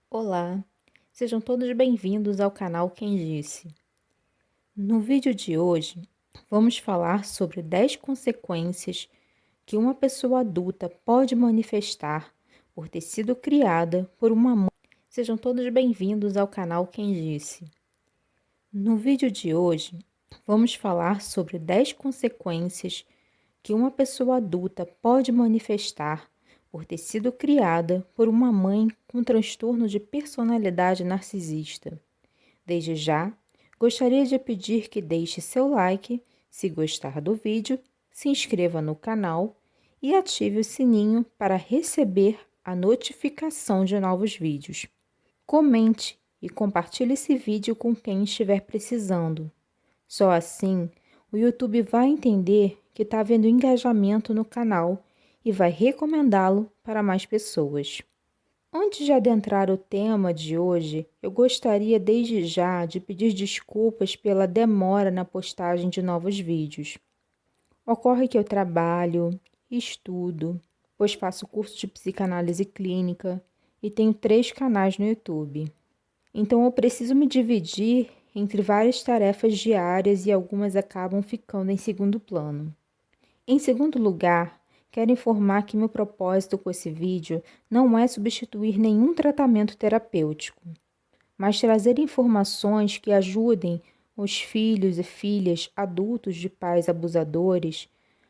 Olá, sejam todos bem-vindos ao canal Quem Disse. No vídeo de hoje, vamos falar sobre 10 consequências que uma pessoa adulta pode manifestar por ter sido criada por uma mãe. Sejam todos bem-vindos ao canal Quem Disse. No vídeo de hoje, vamos falar sobre 10 consequências que uma pessoa adulta pode manifestar por ter sido criada por uma mãe com transtorno de personalidade narcisista. Desde já, gostaria de pedir que deixe seu like, se gostar do vídeo, se inscreva no canal e ative o sininho para receber a notificação de novos vídeos. Comente e compartilhe esse vídeo com quem estiver precisando. Só assim, o YouTube vai entender que está havendo engajamento no canal e vai recomendá-lo para mais pessoas. Antes de adentrar o tema de hoje, eu gostaria desde já de pedir desculpas pela demora na postagem de novos vídeos. Ocorre que eu trabalho, estudo, pois faço curso de psicanálise clínica e tenho 3 canais no YouTube. Então eu preciso me dividir entre várias tarefas diárias e algumas acabam ficando em segundo plano. Em segundo lugar, quero informar que meu propósito com esse vídeo não é substituir nenhum tratamento terapêutico, mas trazer informações que ajudem os filhos e filhas adultos de pais abusadores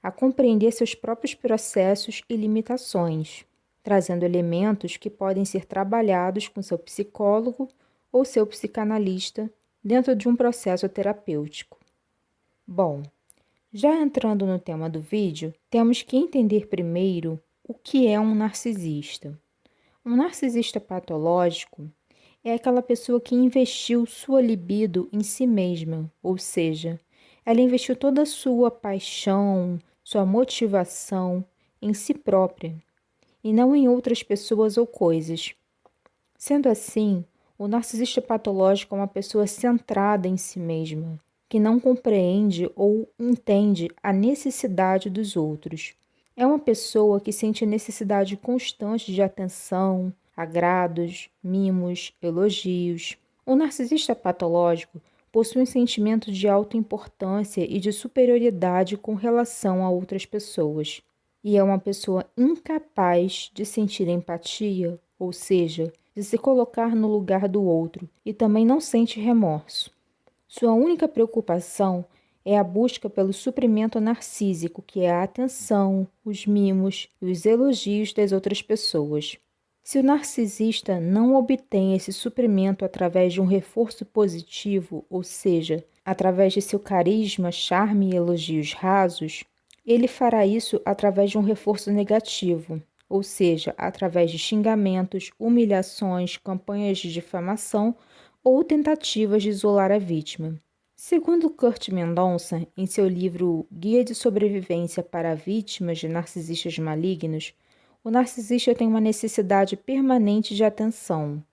a compreender seus próprios processos e limitações, trazendo elementos que podem ser trabalhados com seu psicólogo ou seu psicanalista dentro de um processo terapêutico. Bom, já entrando no tema do vídeo, temos que entender primeiro o que é um narcisista. Um narcisista patológico é aquela pessoa que investiu sua libido em si mesma, ou seja, ela investiu toda a sua paixão, sua motivação em si própria, e não em outras pessoas ou coisas. Sendo assim, o narcisista patológico é uma pessoa centrada em si mesma, que não compreende ou entende a necessidade dos outros. É uma pessoa que sente necessidade constante de atenção, agrados, mimos, elogios. O narcisista patológico possui um sentimento de autoimportância e de superioridade com relação a outras pessoas. E é uma pessoa incapaz de sentir empatia, ou seja, de se colocar no lugar do outro, e também não sente remorso. Sua única preocupação é a busca pelo suprimento narcísico, que é a atenção, os mimos e os elogios das outras pessoas. Se o narcisista não obtém esse suprimento através de um reforço positivo, ou seja, através de seu carisma, charme e elogios rasos, ele fará isso através de um reforço negativo, ou seja, através de xingamentos, humilhações, campanhas de difamação ou tentativas de isolar a vítima. Segundo Kurt Mendonça, em seu livro Guia de Sobrevivência para Vítimas de Narcisistas Malignos, o narcisista tem uma necessidade permanente de atenção.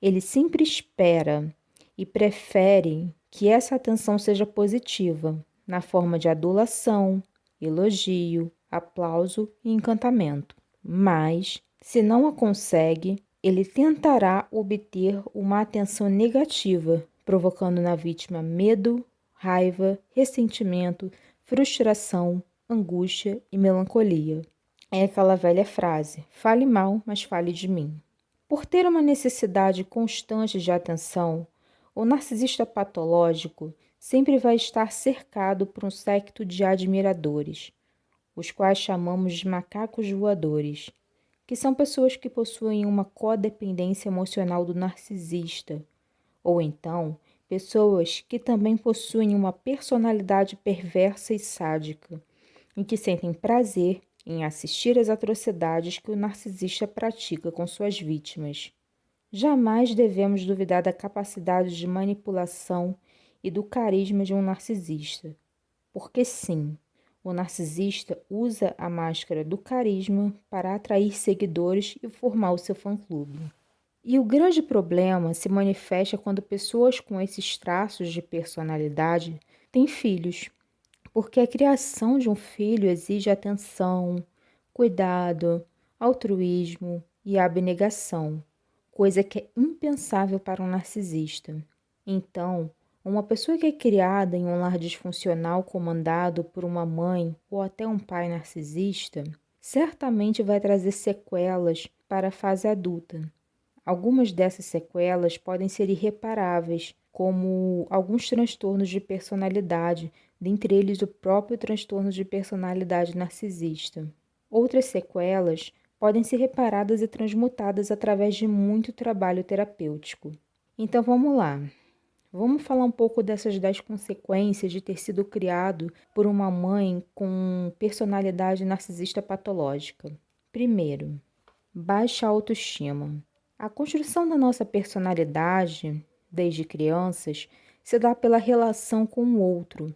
Ele sempre espera e prefere que essa atenção seja positiva, na forma de adulação, elogio, aplauso e encantamento. Mas, se não a consegue, ele tentará obter uma atenção negativa, provocando na vítima medo, raiva, ressentimento, frustração, angústia e melancolia. É aquela velha frase: fale mal, mas fale de mim. Por ter uma necessidade constante de atenção, o narcisista patológico sempre vai estar cercado por um séquito de admiradores, os quais chamamos de macacos voadores, que são pessoas que possuem uma codependência emocional do narcisista, ou então pessoas que também possuem uma personalidade perversa e sádica, e que sentem prazer em assistir às atrocidades que o narcisista pratica com suas vítimas. Jamais devemos duvidar da capacidade de manipulação e do carisma de um narcisista, porque sim, o narcisista usa a máscara do carisma para atrair seguidores e formar o seu fã-clube. E o grande problema se manifesta quando pessoas com esses traços de personalidade têm filhos, porque a criação de um filho exige atenção, cuidado, altruísmo e abnegação, coisa que é impensável para um narcisista. Então, uma pessoa que é criada em um lar disfuncional comandado por uma mãe ou até um pai narcisista, certamente vai trazer sequelas para a fase adulta. Algumas dessas sequelas podem ser irreparáveis, como alguns transtornos de personalidade, dentre eles o próprio transtorno de personalidade narcisista. Outras sequelas podem ser reparadas e transmutadas através de muito trabalho terapêutico. Então vamos lá. Vamos falar um pouco dessas 10 consequências de ter sido criado por uma mãe com personalidade narcisista patológica. Primeiro, baixa autoestima. A construção da nossa personalidade, desde crianças, se dá pela relação com o outro,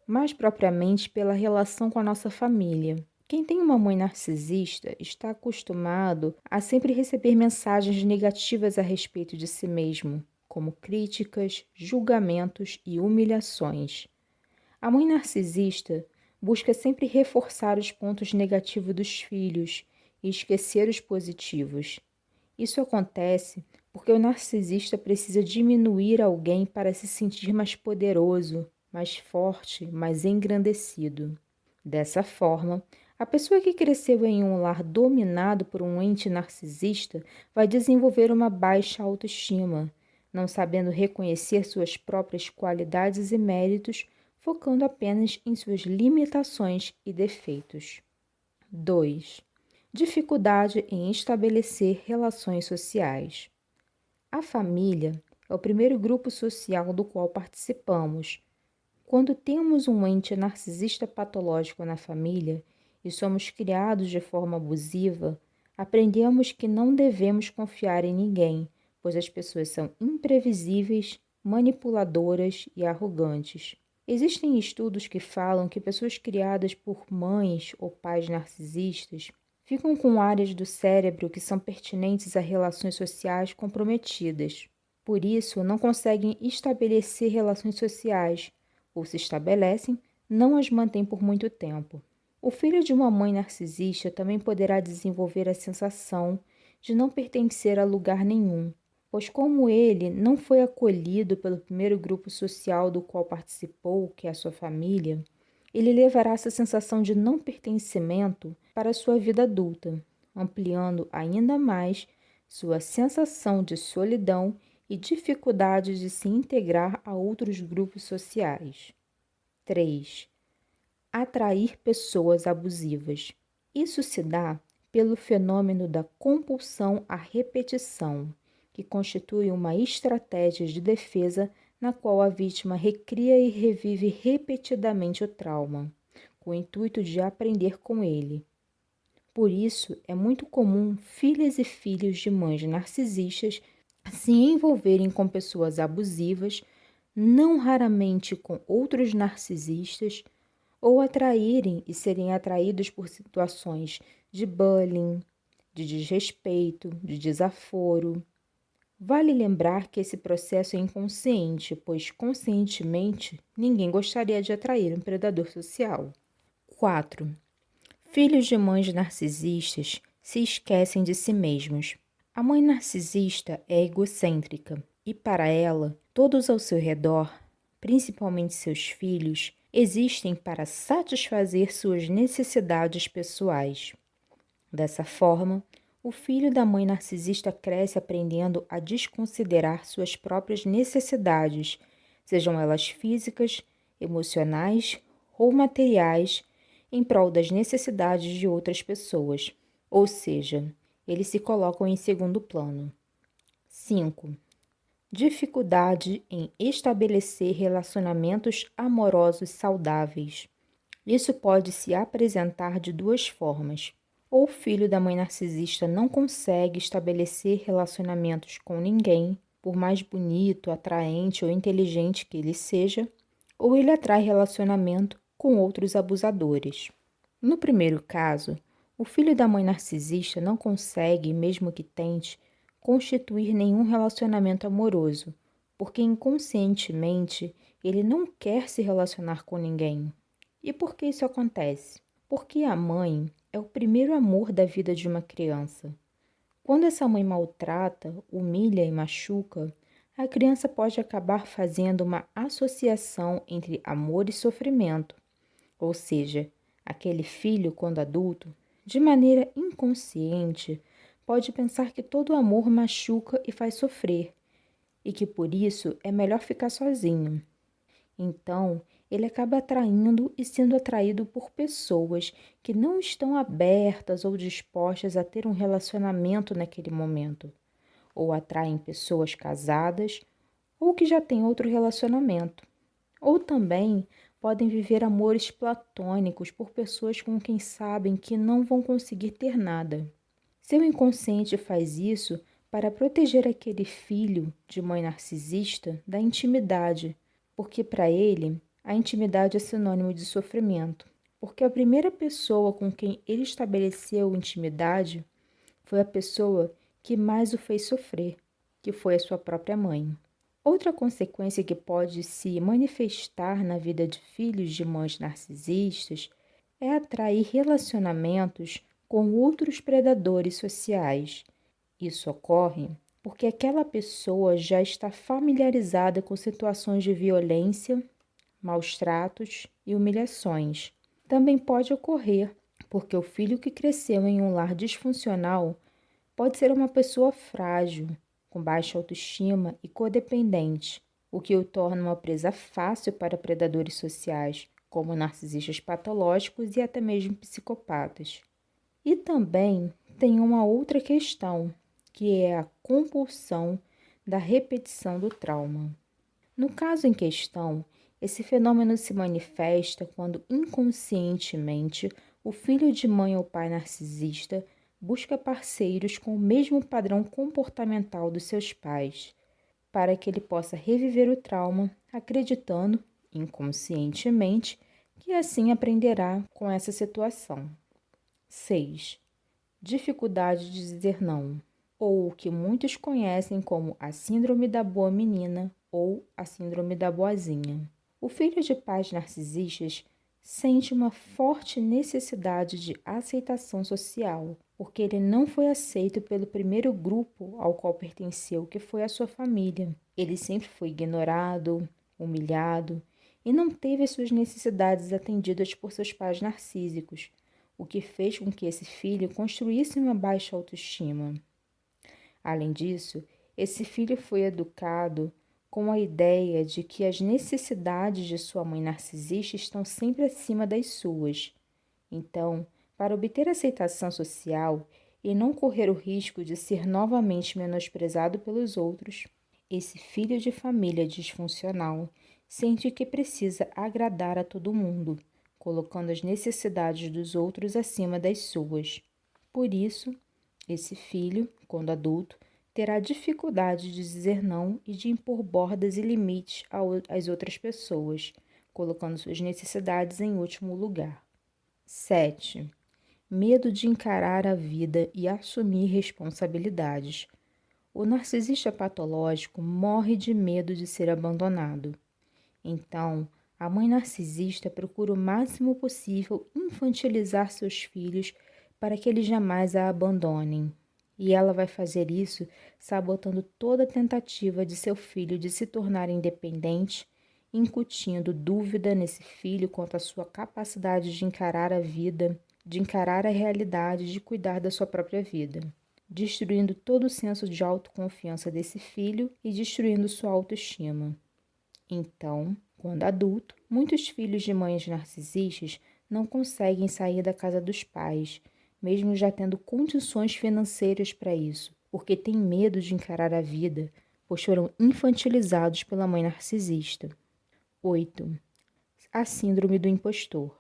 mais propriamente pela relação com a nossa família. Quem tem uma mãe narcisista está acostumado a sempre receber mensagens negativas a respeito de si mesmo, como críticas, julgamentos e humilhações. A mãe narcisista busca sempre reforçar os pontos negativos dos filhos e esquecer os positivos. Isso acontece porque o narcisista precisa diminuir alguém para se sentir mais poderoso, mais forte, mais engrandecido. Dessa forma, a pessoa que cresceu em um lar dominado por um ente narcisista vai desenvolver uma baixa autoestima, não sabendo reconhecer suas próprias qualidades e méritos, focando apenas em suas limitações e defeitos. 2. Dificuldade em estabelecer relações sociais. A família é o primeiro grupo social do qual participamos. Quando temos um ente narcisista patológico na família e somos criados de forma abusiva, aprendemos que não devemos confiar em ninguém, pois as pessoas são imprevisíveis, manipuladoras e arrogantes. Existem estudos que falam que pessoas criadas por mães ou pais narcisistas ficam com áreas do cérebro que são pertinentes a relações sociais comprometidas. Por isso, não conseguem estabelecer relações sociais, ou se estabelecem, não as mantêm por muito tempo. O filho de uma mãe narcisista também poderá desenvolver a sensação de não pertencer a lugar nenhum, pois como ele não foi acolhido pelo primeiro grupo social do qual participou, que é a sua família, ele levará essa sensação de não pertencimento para a sua vida adulta, ampliando ainda mais sua sensação de solidão e dificuldade de se integrar a outros grupos sociais. 3. Atrair pessoas abusivas. Isso se dá pelo fenômeno da compulsão à repetição, que constitui uma estratégia de defesa na qual a vítima recria e revive repetidamente o trauma, com o intuito de aprender com ele. Por isso, é muito comum filhas e filhos de mães narcisistas se envolverem com pessoas abusivas, não raramente com outros narcisistas, ou atraírem e serem atraídos por situações de bullying, de desrespeito, de desaforo. Vale lembrar que esse processo é inconsciente, pois conscientemente ninguém gostaria de atrair um predador social. 4. Filhos de mães narcisistas se esquecem de si mesmos. A mãe narcisista é egocêntrica e, para ela, todos ao seu redor, principalmente seus filhos, existem para satisfazer suas necessidades pessoais. Dessa forma, o filho da mãe narcisista cresce aprendendo a desconsiderar suas próprias necessidades, sejam elas físicas, emocionais ou materiais, em prol das necessidades de outras pessoas. Ou seja, eles se colocam em segundo plano. 5. Dificuldade em estabelecer relacionamentos amorosos saudáveis. Isso pode se apresentar de duas formas. Ou o filho da mãe narcisista não consegue estabelecer relacionamentos com ninguém, por mais bonito, atraente ou inteligente que ele seja, ou ele atrai relacionamento com outros abusadores. No primeiro caso, o filho da mãe narcisista não consegue, mesmo que tente, constituir nenhum relacionamento amoroso, porque inconscientemente ele não quer se relacionar com ninguém. E por que isso acontece? Porque a mãe é o primeiro amor da vida de uma criança. Quando essa mãe maltrata, humilha e machuca, a criança pode acabar fazendo uma associação entre amor e sofrimento, ou seja, aquele filho, quando adulto, de maneira inconsciente, pode pensar que todo amor machuca e faz sofrer, e que por isso é melhor ficar sozinho. Então, ele acaba atraindo e sendo atraído por pessoas que não estão abertas ou dispostas a ter um relacionamento naquele momento, ou atraem pessoas casadas ou que já têm outro relacionamento, ou também podem viver amores platônicos por pessoas com quem sabem que não vão conseguir ter nada. Seu inconsciente faz isso para proteger aquele filho de mãe narcisista da intimidade, porque para ele a intimidade é sinônimo de sofrimento, porque a primeira pessoa com quem ele estabeleceu intimidade foi a pessoa que mais o fez sofrer, que foi a sua própria mãe. Outra consequência que pode se manifestar na vida de filhos de mães narcisistas é atrair relacionamentos com outros predadores sociais. Isso ocorre porque aquela pessoa já está familiarizada com situações de violência, maus tratos e humilhações. Também pode ocorrer porque o filho que cresceu em um lar disfuncional pode ser uma pessoa frágil, com baixa autoestima e codependente, o que o torna uma presa fácil para predadores sociais, como narcisistas patológicos e até mesmo psicopatas. E também tem uma outra questão, que é a compulsão da repetição do trauma. No caso em questão, esse fenômeno se manifesta quando inconscientemente o filho de mãe ou pai narcisista busca parceiros com o mesmo padrão comportamental dos seus pais, para que ele possa reviver o trauma, acreditando, inconscientemente, que assim aprenderá com essa situação. 6. Dificuldade de dizer não, ou o que muitos conhecem como a síndrome da boa menina ou a síndrome da boazinha. O filho de pais narcisistas sente uma forte necessidade de aceitação social, porque ele não foi aceito pelo primeiro grupo ao qual pertenceu, que foi a sua família. Ele sempre foi ignorado, humilhado e não teve as suas necessidades atendidas por seus pais narcísicos, o que fez com que esse filho construísse uma baixa autoestima. Além disso, esse filho foi educado com a ideia de que as necessidades de sua mãe narcisista estão sempre acima das suas. Então, para obter aceitação social e não correr o risco de ser novamente menosprezado pelos outros, esse filho de família disfuncional sente que precisa agradar a todo mundo, colocando as necessidades dos outros acima das suas. Por isso, esse filho, quando adulto, terá dificuldade de dizer não e de impor bordas e limites às outras pessoas, colocando suas necessidades em último lugar. 7. Medo de encarar a vida e assumir responsabilidades. O narcisista patológico morre de medo de ser abandonado. Então, a mãe narcisista procura o máximo possível infantilizar seus filhos para que eles jamais a abandonem. E ela vai fazer isso sabotando toda tentativa de seu filho de se tornar independente, incutindo dúvida nesse filho quanto à sua capacidade de encarar a vida, de encarar a realidade, de cuidar da sua própria vida, destruindo todo o senso de autoconfiança desse filho e destruindo sua autoestima. Então, quando adulto, muitos filhos de mães narcisistas não conseguem sair da casa dos pais, mesmo já tendo condições financeiras para isso, porque têm medo de encarar a vida, pois foram infantilizados pela mãe narcisista. 8. A síndrome do impostor.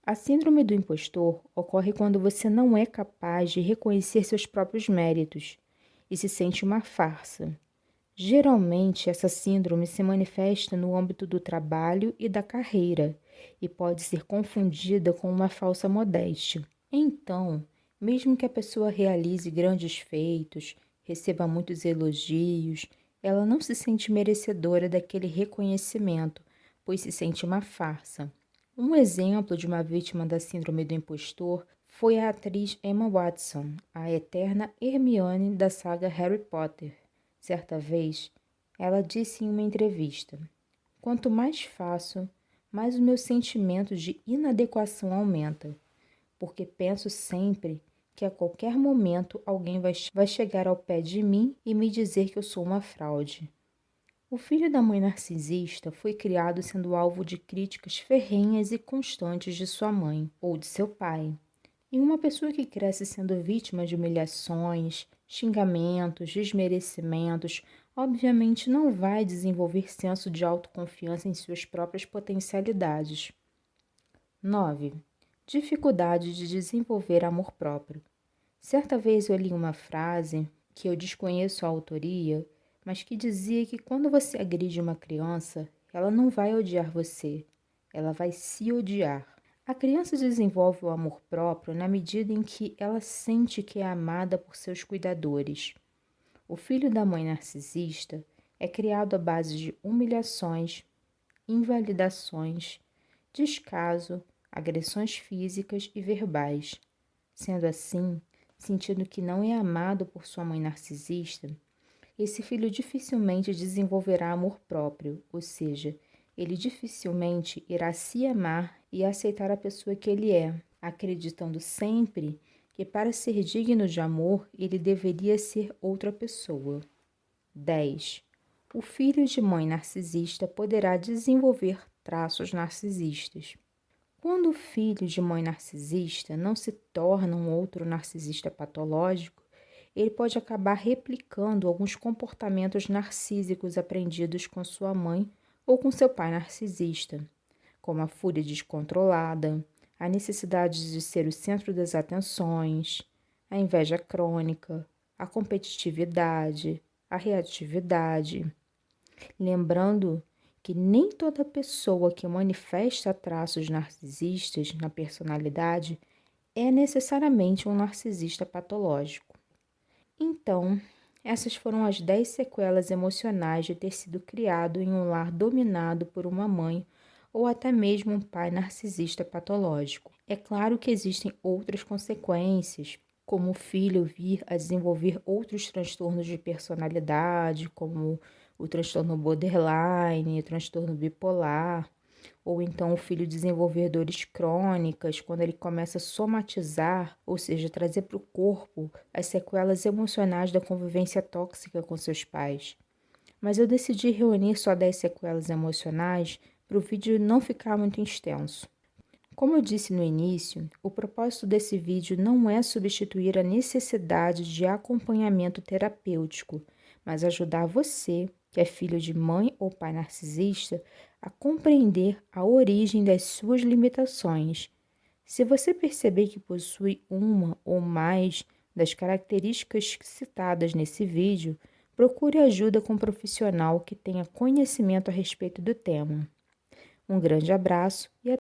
A síndrome do impostor ocorre quando você não é capaz de reconhecer seus próprios méritos e se sente uma farsa. Geralmente, essa síndrome se manifesta no âmbito do trabalho e da carreira e pode ser confundida com uma falsa modéstia. Então, mesmo que a pessoa realize grandes feitos, receba muitos elogios, ela não se sente merecedora daquele reconhecimento, pois se sente uma farsa. Um exemplo de uma vítima da síndrome do impostor foi a atriz Emma Watson, a eterna Hermione da saga Harry Potter. Certa vez, ela disse em uma entrevista: "Quanto mais faço, mais o meu sentimento de inadequação aumenta, porque penso sempre que a qualquer momento alguém vai chegar ao pé de mim e me dizer que eu sou uma fraude." O filho da mãe narcisista foi criado sendo alvo de críticas ferrenhas e constantes de sua mãe ou de seu pai. E uma pessoa que cresce sendo vítima de humilhações, xingamentos, desmerecimentos, obviamente não vai desenvolver senso de autoconfiança em suas próprias potencialidades. 9. Dificuldade de desenvolver amor próprio. Certa vez eu li uma frase, que eu desconheço a autoria, mas que dizia que quando você agride uma criança, ela não vai odiar você, ela vai se odiar. A criança desenvolve o amor próprio na medida em que ela sente que é amada por seus cuidadores. O filho da mãe narcisista é criado à base de humilhações, invalidações, descaso, agressões físicas e verbais. Sendo assim, sentindo que não é amado por sua mãe narcisista, esse filho dificilmente desenvolverá amor próprio, ou seja, ele dificilmente irá se amar e aceitar a pessoa que ele é, acreditando sempre que para ser digno de amor ele deveria ser outra pessoa. 10. O filho de mãe narcisista poderá desenvolver traços narcisistas. Quando o filho de mãe narcisista não se torna um outro narcisista patológico, ele pode acabar replicando alguns comportamentos narcísicos aprendidos com sua mãe ou com seu pai narcisista, como a fúria descontrolada, a necessidade de ser o centro das atenções, a inveja crônica, a competitividade, a reatividade. Lembrando que nem toda pessoa que manifesta traços narcisistas na personalidade é necessariamente um narcisista patológico. Então, essas foram as 10 sequelas emocionais de ter sido criado em um lar dominado por uma mãe ou até mesmo um pai narcisista patológico. É claro que existem outras consequências, como o filho vir a desenvolver outros transtornos de personalidade, como o transtorno borderline, o transtorno bipolar, ou então o filho desenvolver dores crônicas, quando ele começa a somatizar, ou seja, trazer para o corpo as sequelas emocionais da convivência tóxica com seus pais. Mas eu decidi reunir só 10 sequelas emocionais para o vídeo não ficar muito extenso. Como eu disse no início, o propósito desse vídeo não é substituir a necessidade de acompanhamento terapêutico, mas ajudar você, que é filho de mãe ou pai narcisista, a compreender a origem das suas limitações. Se você perceber que possui uma ou mais das características citadas nesse vídeo, procure ajuda com um profissional que tenha conhecimento a respeito do tema. Um grande abraço e até